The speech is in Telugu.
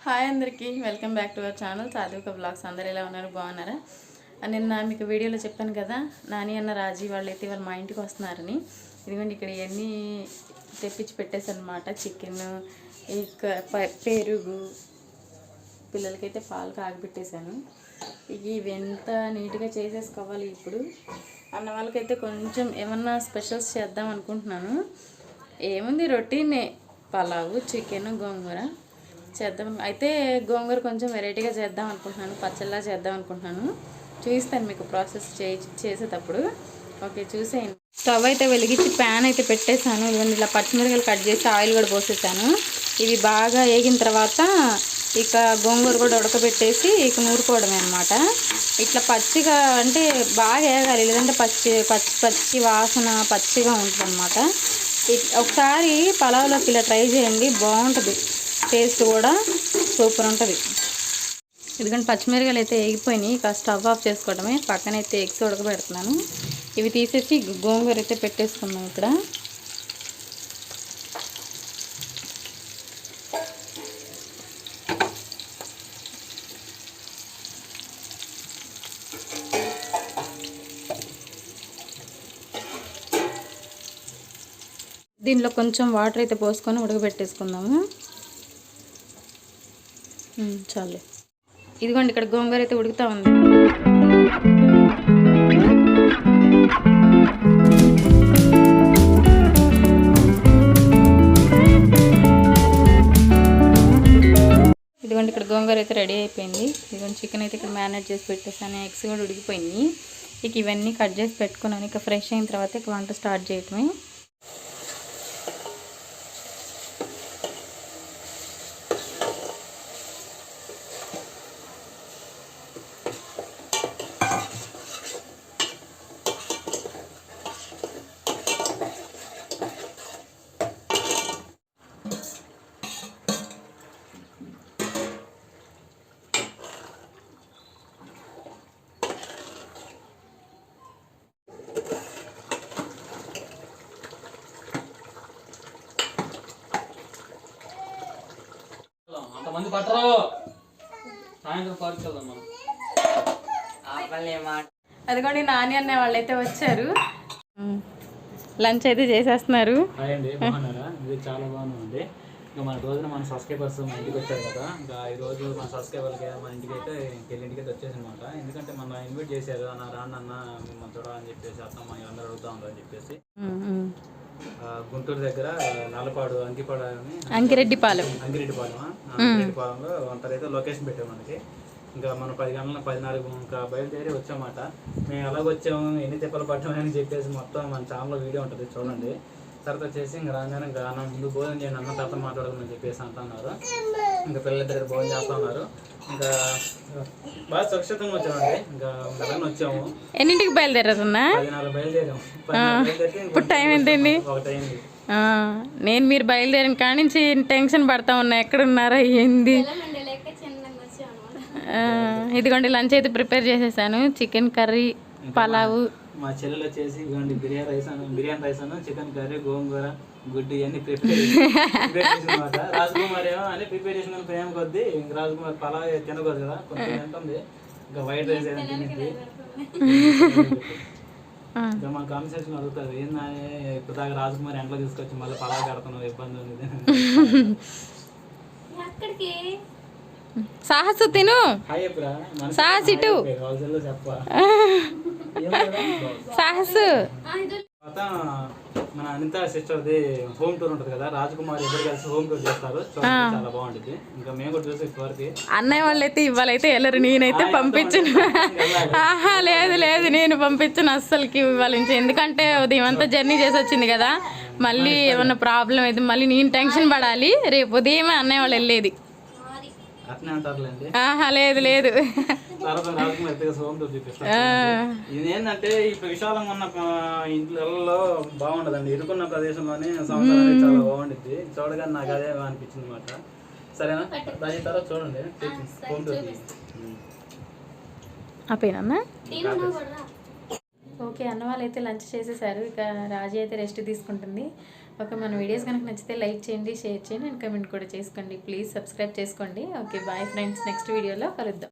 హాయ్ అందరికీ welcome back to our channel సాత్విక బ్లాగ్స్. అందరు ఎలా ఉన్నారు, బాగున్నారా? నిన్న మీకు వీడియోలో చెప్పాను కదా, నాని అన్న రాజీ వాళ్ళైతే వాళ్ళు మా ఇంటికి వస్తున్నారని. ఇదిగోండి ఇక్కడ ఇవన్నీ తెప్పించి పెట్టేసాను అనమాట. చికెన్, పెరుగు, పిల్లలకైతే పాలు కాగబెట్టేశాను. ఇవి ఎంత నీట్గా చేసేసుకోవాలి. ఇప్పుడు అన్న వాళ్ళకైతే కొంచెం ఏమన్నా స్పెషల్స్ చేద్దాం అనుకుంటున్నాను. ఏముంది, రొటీనే, పలావు, చికెన్, గోంగూర చేద్దాం. అయితే గోంగూర కొంచెం వెరైటీగా చేద్దాం అనుకుంటున్నాను, పచ్చళ్ళలా చేద్దాం అనుకుంటున్నాను. చూపిస్తాను మీకు ప్రాసెస్ చేసేటప్పుడు. ఓకే, చూసేయండి. స్టవ్ అయితే వెలిగించి ప్యాన్ అయితే పెట్టేశాను. ఇవన్నీ ఇలా పచ్చిమిరపకాయలు కట్ చేసి ఆయిల్ కూడా పోసేసాను. ఇవి బాగా వేగిన తర్వాత ఇక గోంగూర కూడా ఉడకబెట్టేసి ఇక నూరుకోవడమే అనమాట. ఇట్లా పచ్చిగా అంటే బాగా వేగాలి, లేదంటే పచ్చి వాసన పచ్చిగా ఉంటుంది అనమాట. ఒకసారి పలావ్లోకి ఇలా ట్రై చేయండి, బాగుంటుంది. టేస్ట్ కూడా సూపర్ ఉంటుంది. ఎందుకంటే పచ్చిమిరకాయలు అయితే వేగిపోయినాయి. ఇక స్టవ్ ఆఫ్ చేసుకోవడమే. పక్కనైతే ఎగ్స్ ఉడకబెడుతున్నాను. ఇవి తీసేసి గోంగూర అయితే పెట్టేసుకున్నాం ఇక్కడ. దీనిలో కొంచెం వాటర్ అయితే పోసుకొని ఉడకబెట్టేసుకుందాము. చాలే. ఇదిగోండి ఇక్కడ గోంగూర అయితే ఉడుకుతా ఉంది. ఇదిగోండి ఇక్కడ గోంగూర అయితే రెడీ అయిపోయింది. ఇదిగోండి చికెన్ అయితే ఇక్కడ మ్యారినేట్ చేసి పెట్టేసాను. ఎగ్స్ కూడా ఉడికిపోయినాయి. ఇక ఇవన్నీ కట్ చేసి పెట్టుకున్నాను. ఇక ఫ్రెష్ అయిన తర్వాత ఇక వంట స్టార్ట్ చేయటమే. మంది పట్టరు, సాయంత్రం పార్క్ వెళ్దాం మనం. అదిగోండి నాని అనే వాళ్ళైతే వచ్చారు. లంచ్ అయితే చేసేస్తున్నారు. అండి, బాగున్నారా? ఇది చాలా బాగుంది. ఇంకా మన రోజున మన సబ్స్క్రైబర్స్ మన ఇంటికి వచ్చారు కదా. ఇంకా ఈ రోజు మన సబ్స్క్రైబర్లకి మన ఇంటికి అయితే ఇంటికి అయితే వచ్చేసి అనమాట. ఎందుకంటే మన ఇన్వైట్ చేశారు అన్న, రాన్న మిమ్మల్ని చూడాలని చెప్పేసి, అత్తమ్మ అందరూ అడుగుతా ఉంటారు అని చెప్పేసి. గుంటూరు దగ్గర నల్లపాడు అంకిరెడ్డిపాలెంలో అంతరైతే లొకేషన్ పెట్టాము మనకి. ఇంకా మనం 10 గంటల 14 ఇంకా బయలుదేరి వచ్చామాట. మేము ఎలాగొచ్చాము, ఎన్ని తిప్పలు పట్టామని చెప్పేసి మొత్తం మన ఛానల్లో వీడియో ఉంటుంది, చూడండి. తర్వాత వచ్చేసి ఇంకా రాగానే ఇంకా అన్న ముందు భోజనం చేయండి, అన్న తర్వాత మాట్లాడమని చెప్పేసి అంటున్నారు. ఇంకా పిల్లలిద్దరు భోజనం చేస్తూ ఉన్నారు. ఇంకా బాగా సురక్షితంగా వచ్చామండి. ఇంకా అలానే వచ్చాము. ఎన్నింటికి బయలుదేరారన్నా? 14 బయలుదేరాము. ఇప్పుడు టైం ఎంతండి? 1 అయింది. నేను మీరు బయలుదేరిన కాడి నుంచి టెన్షన్ పడతా ఉన్నా, ఎక్కడున్నారా ఏంది. ఇదిగోండి లంచ్ అయితే ప్రిపేర్ చేసేసాను. Chicken curry, pulao. మా చెల్లెలు వచ్చేసి ఇవ్వండి బిర్యానీ రైస్ అను చికెన్ కర్రీ, గోంగూర, గుడ్డు ఇవన్నీ ప్రిపేర్ చేసిందన్నమాట. రాజకుమార్ ఏమో అని ప్రిపేర్ చేసిన ప్రేమ కొద్దీ ఇంక రాజకుమార్ పలావ్ తినకూడదు కదా, కొంచెం తింటుంది. ఇంకా వైట్ రైస్ ఏమైనా తినేది. ఇంకా మా కామెంట్ సెక్షన్ అడుగుతారు, ఏందా ఇప్పుడు దాకా రాజకుమార్ ఎంట్లో తీసుకొచ్చి మళ్ళీ పలావ్ కడుతున్నావు, ఇబ్బంది ఉంది. సాహసు తిను, సాహస్ ఇటు, సాహసు. మన అనిత సిస్టర్ది హోమ్ టూర్ ఉంటుంది కదా, రాజకుమార్ ఇద్దరు కలిసి హోమ్ టూర్ చేస్తారు, చాలా బాగుంటుంది. ఇంకా మేము కూడా చూసే వరకు అన్నయ్య వాళ్ళైతే ఇవ్వాలైతే వెళ్ళరు, నేనైతే పంపించను. ఆహా లేదు నేను పంపించను అస్సలకి ఇవ్వాలి నుంచి. ఎందుకంటే ఉదయం అంతా జర్నీ చేసి వచ్చింది కదా, మళ్ళీ ఏమన్నా ప్రాబ్లం అయితే మళ్ళీ నేను టెన్షన్ పడాలి. రేపు ఉదయమే అన్నయ్య వాళ్ళు వెళ్ళేది. అట్నే అంటారులేండి. ఆహా లేదు. తర్వాత రాజకుమార్ హోమ్ టూర్ చూపిస్తాను. ఇది ఏంటంటే ఇప్పుడు విశాలంగా ఉన్న ఇంట్లో బాగుండదండి, ఇరుకున్న ప్రదేశంలోనే సంవత్సరానికి చాలా బాగుంటుంది. చూడగానే నాకు అదే అనిపించింది అనమాట. సరేనా? దాని తర్వాత చూడండి హోమ్ టూర్. ఆపేనా? ఓకే, అన్న వాళ్ళు అయితే లంచ్ చేసేసారు. ఇక రాజీ అయితే రెస్ట్ తీసుకుంటుంది. ఓకే, మన వీడియోస్ కనుక నచ్చితే లైక్ చేయండి, షేర్ చేయండి అండ్ కమెంట్ కూడా చేసుకోండి. ప్లీజ్ సబ్స్క్రైబ్ చేసుకోండి. ఓకే, బాయ్ ఫ్రెండ్స్, నెక్స్ట్ వీడియోలో కలుద్దాం.